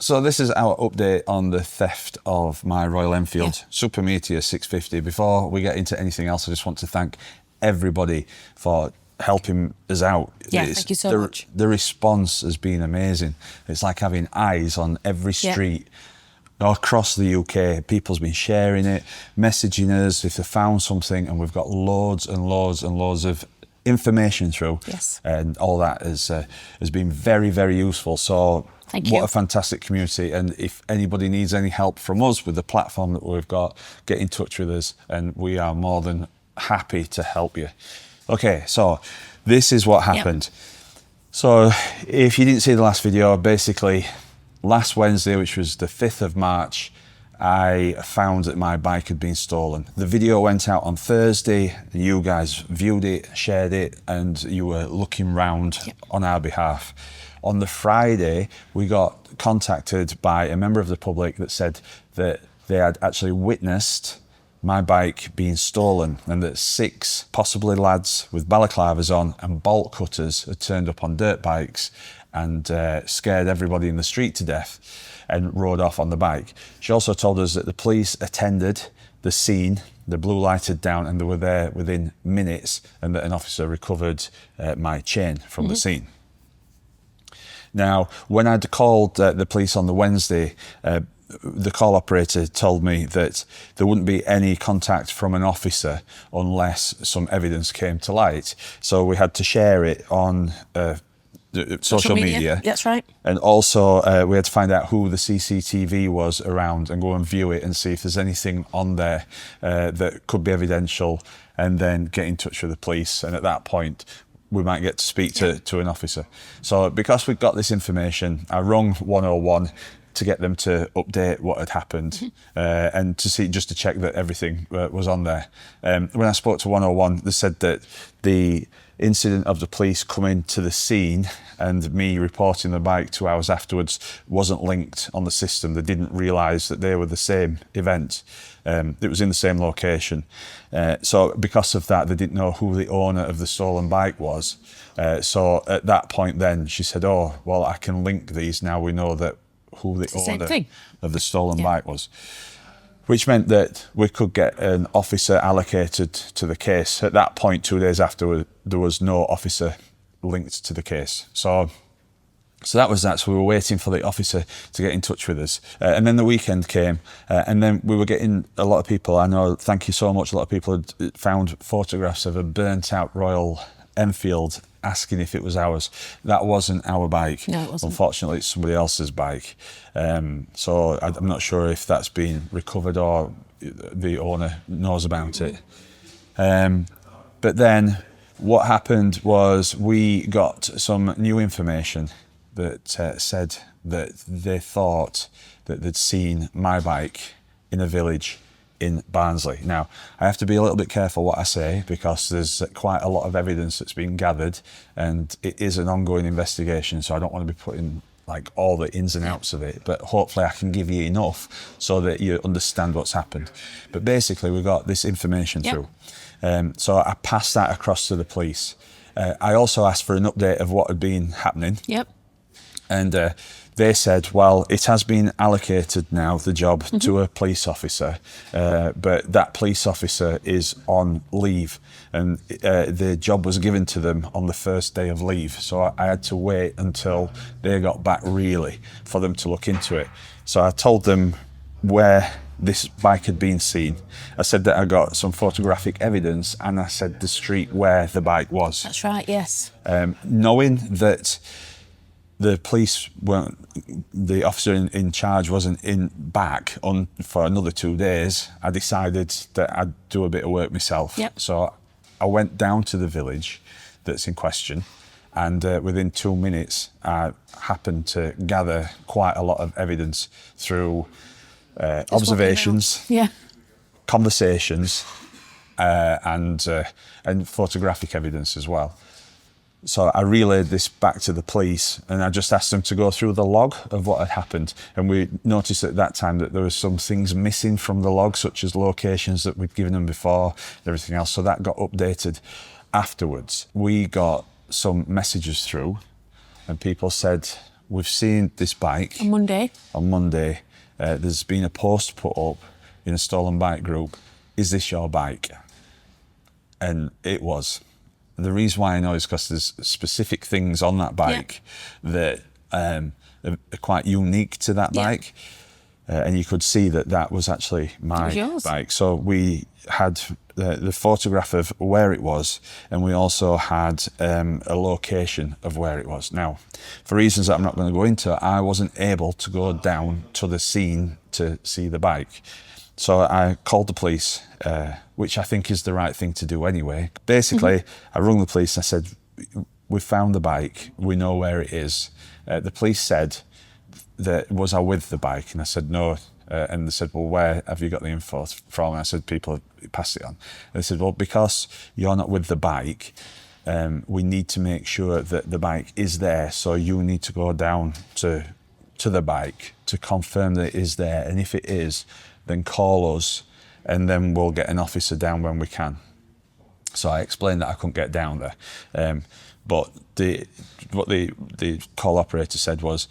So this is our update on the theft of my Royal Enfield Super Meteor 650. Before we get into anything else, I just want to thank everybody for helping us out. Yeah, thank you so much. The response has been amazing. It's like having eyes on every street across the UK. People's been sharing it, messaging us if they found something, and we've got loads and loads and loads of information through. Yes. And all that has been very, very useful. So thank you. What a fantastic community. And if anybody needs any help from us with the platform that we've got, get in touch with us and we are more than happy to help you. Okay, so this is what happened. So if you didn't see the last video, basically last Wednesday, which was the 5th of March, I found that my bike had been stolen. The video went out on Thursday, you guys viewed it, shared it, and you were looking round on our behalf. On the Friday, we got contacted by a member of the public that said that they had actually witnessed my bike being stolen and that 6 possibly lads with balaclavas on and bolt cutters had turned up on dirt bikes and scared everybody in the street to death and rode off on the bike. She also told us that the police attended the scene, the blue lighted down, and they were there within minutes, and that an officer recovered my chain from the scene. Now, when I'd called the police on the Wednesday, the call operator told me that there wouldn't be any contact from an officer unless some evidence came to light. So we had to share it on social media. That's right. And also we had to find out who the CCTV was around and go and view it and see if there's anything on there that could be evidential, and then get in touch with the police. And at that point, we might get to speak to an officer. So because we got this information, I rung 101 to get them to update what had happened and to see, just to check that everything was on there. When I spoke to 101, they said that the incident of the police coming to the scene and me reporting the bike 2 hours afterwards wasn't linked on the system. They didn't realise that they were the same event. It was in the same location. So because of that, they didn't know who the owner of the stolen bike was. So at that point then, she said, oh, well, I can link these now. We know that who the owner of the stolen bike was. Which meant that we could get an officer allocated to the case. At that point, 2 days after, there was no officer linked to the case. So that was that. So we were waiting for the officer to get in touch with us. And then the weekend came, and then we were getting a lot of people. I know, thank you so much. A lot of people had found photographs of a burnt out Royal Enfield asking if it was ours. That wasn't our bike. No, it wasn't. Unfortunately, it's somebody else's bike. So I'm not sure if that's been recovered or the owner knows about it. But then what happened was we got some new information that said that they thought that they'd seen my bike in a village in Barnsley. Now, I have to be a little bit careful what I say because there's quite a lot of evidence that's been gathered and it is an ongoing investigation, so I don't want to be putting like all the ins and outs of it, but hopefully I can give you enough so that you understand what's happened. But basically we got this information through. So I passed that across to the police. I also asked for an update of what had been happening. And they said, well, it has been allocated now, the job, to a police officer, but that police officer is on leave, and the job was given to them on the first day of leave. So I had to wait until they got back, really, for them to look into it. So I told them where this bike had been seen. I said that I got some photographic evidence, and I said the street where the bike was. That's right, yes. Knowing that the police weren't, the officer in charge wasn't back for another 2 days, I decided that I'd do a bit of work myself. So I went down to the village that's in question, and within 2 minutes, I happened to gather quite a lot of evidence through observations, conversations, and photographic evidence as well. So I relayed this back to the police, and I just asked them to go through the log of what had happened. And we noticed at that time that there were some things missing from the log, such as locations that we'd given them before and everything else. So that got updated afterwards. We got some messages through, and people said, we've seen this bike On Monday. on Monday. There's been a post put up in a stolen bike group. Is this your bike? And it was. The reason why I know is because there's specific things on that bike that are quite unique to that bike. And you could see that that was actually my bike. So we had the photograph of where it was, and we also had a location of where it was. Now, for reasons that I'm not going to go into, I wasn't able to go down to the scene to see the bike. So I called the police, which I think is the right thing to do anyway. Basically, I rung the police and I said, we found the bike, we know where it is. The police said, was I with the bike? And I said, no. And they said, well, where have you got the info from? And I said, people have passed it on. And they said, well, because you're not with the bike, we need to make sure that the bike is there. So you need to go down to the bike to confirm that it is there. And if it is, then call us and then we'll get an officer down when we can. So I explained that I couldn't get down there. But what the call operator said was,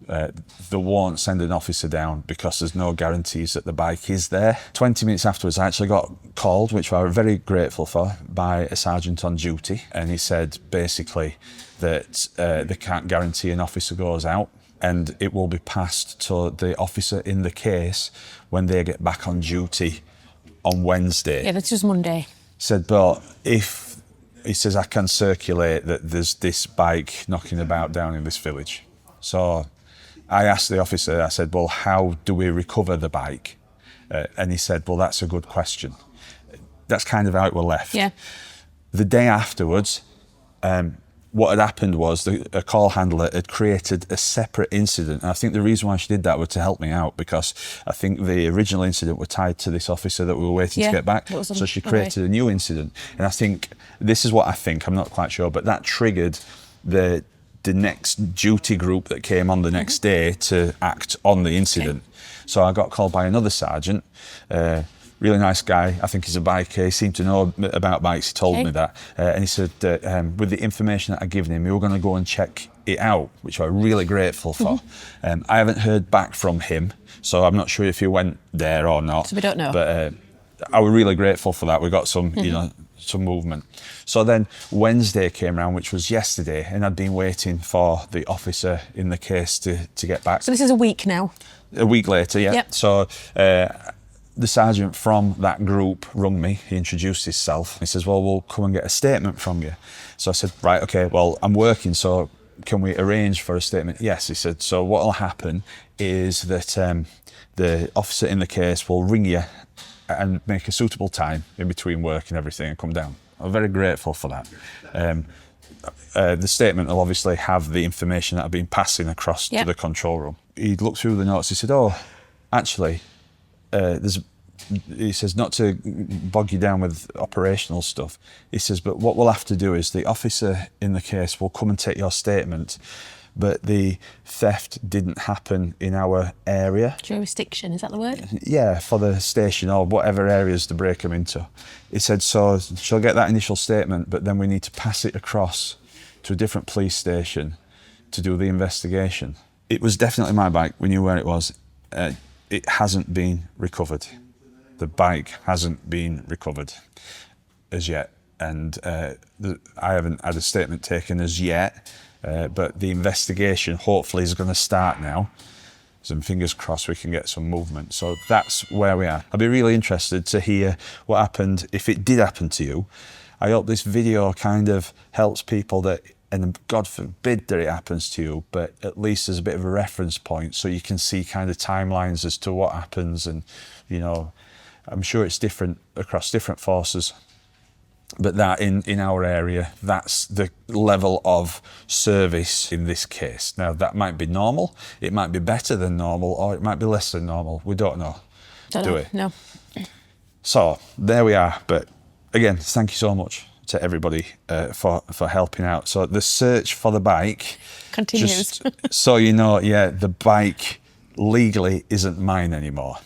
they won't send an officer down because there's no guarantees that the bike is there. 20 minutes afterwards, I actually got called, which I was very grateful for, by a sergeant on duty. And he said basically that they can't guarantee an officer goes out, and it will be passed to the officer in the case when they get back on duty on Wednesday. Yeah, that's just Monday. Said, but if, he says, I can circulate that there's this bike knocking about down in this village. So I asked the officer, I said, well, how do we recover the bike? And he said, well, that's a good question. That's kind of how it was left. Yeah. The day afterwards, what had happened was a call handler had created a separate incident. And I think the reason why she did that was to help me out, because I think the original incident was tied to this officer that we were waiting to get back. So she created a new incident. And I think, this is what I think, I'm not quite sure, but that triggered the next duty group that came on the next day to act on the incident. So I got called by another sergeant, really nice guy. I think he's a biker. He seemed to know about bikes. He told me that. And he said, with the information that I'd given him, we were going to go and check it out, which I'm really grateful for. I haven't heard back from him, so I'm not sure if he went there or not. So we don't know. But I was really grateful for that. We got some, you know, some movement. So then Wednesday came around, which was yesterday, and I'd been waiting for the officer in the case to get back. So this is a week now? A week later, yeah. Yep. So the sergeant from that group rung me. He introduced himself. He says, well, we'll come and get a statement from you. So I said, right, okay, well, I'm working, so can we arrange for a statement? Yes, he said. So what will happen is that the officer in the case will ring you and make a suitable time in between work and everything and come down. I'm very grateful for that. The statement will obviously have the information that I've been passing across to the control room. He looked through the notes. He said, oh, actually, he says, not to bog you down with operational stuff. He says, but what we'll have to do is the officer in the case will come and take your statement, but the theft didn't happen in our area. Jurisdiction, is that the word? Yeah, for the station or whatever areas to break them into. He said, so she'll get that initial statement, but then we need to pass it across to a different police station to do the investigation. It was definitely my bike. We knew where it was. It hasn't been recovered. The bike hasn't been recovered as yet. And I haven't had a statement taken as yet. But the investigation hopefully is going to start now. Some fingers crossed we can get some movement. So that's where we are. I'd be really interested to hear what happened if it did happen to you. I hope this video kind of helps people that, and God forbid that it happens to you, but at least there's a bit of a reference point so you can see kind of timelines as to what happens. And, you know, I'm sure it's different across different forces. But that in our area, that's the level of service in this case. Now, that might be normal, it might be better than normal, or it might be less than normal. We don't know. Do we? No. So, there we are. But again, thank you so much to everybody for helping out. So, the search for the bike continues. Just so you know, yeah, the bike legally isn't mine anymore.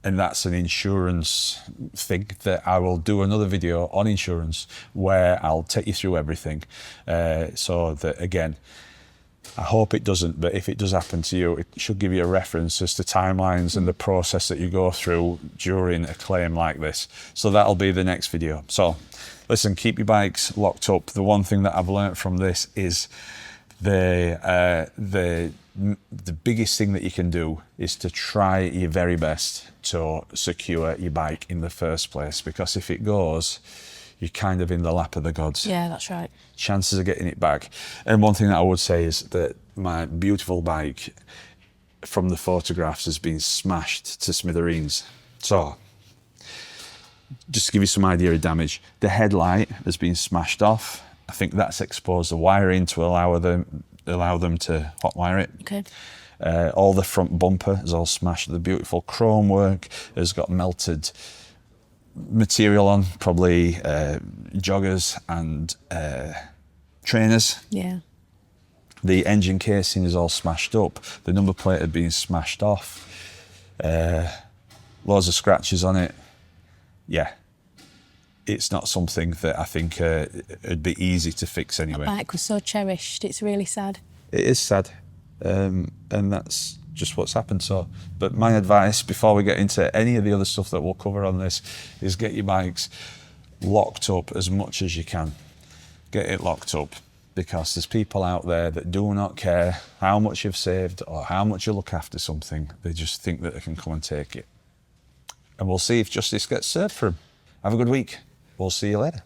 And that's an insurance thing that I will do another video on insurance where I'll take you through everything. So that, again, I hope it doesn't, but if it does happen to you, it should give you a reference as to timelines and the process that you go through during a claim like this. So that'll be the next video. So listen, keep your bikes locked up. The one thing that I've learned from this is the biggest thing that you can do is to try your very best to secure your bike in the first place, because if it goes, you're kind of in the lap of the gods. Yeah, that's right. Chances of getting it back. And one thing that I would say is that my beautiful bike from the photographs has been smashed to smithereens. So just to give you some idea of damage, the headlight has been smashed off. I think that's exposed the wiring to allow them to hotwire it. Okay. All the front bumper is all smashed. The beautiful chrome work has got melted material on, probably joggers and trainers. Yeah. The engine casing is all smashed up. The number plate had been smashed off. Loads of scratches on it. Yeah. It's not something that I think it'd be easy to fix anyway. That bike was so cherished. It's really sad. It is sad. And that's just what's happened. So, but my advice before we get into any of the other stuff that we'll cover on this is get your bikes locked up as much as you can. Get it locked up, because there's people out there that do not care how much you've saved or how much you look after something. They just think that they can come and take it. And we'll see if justice gets served for them. Have a good week. We'll see you later.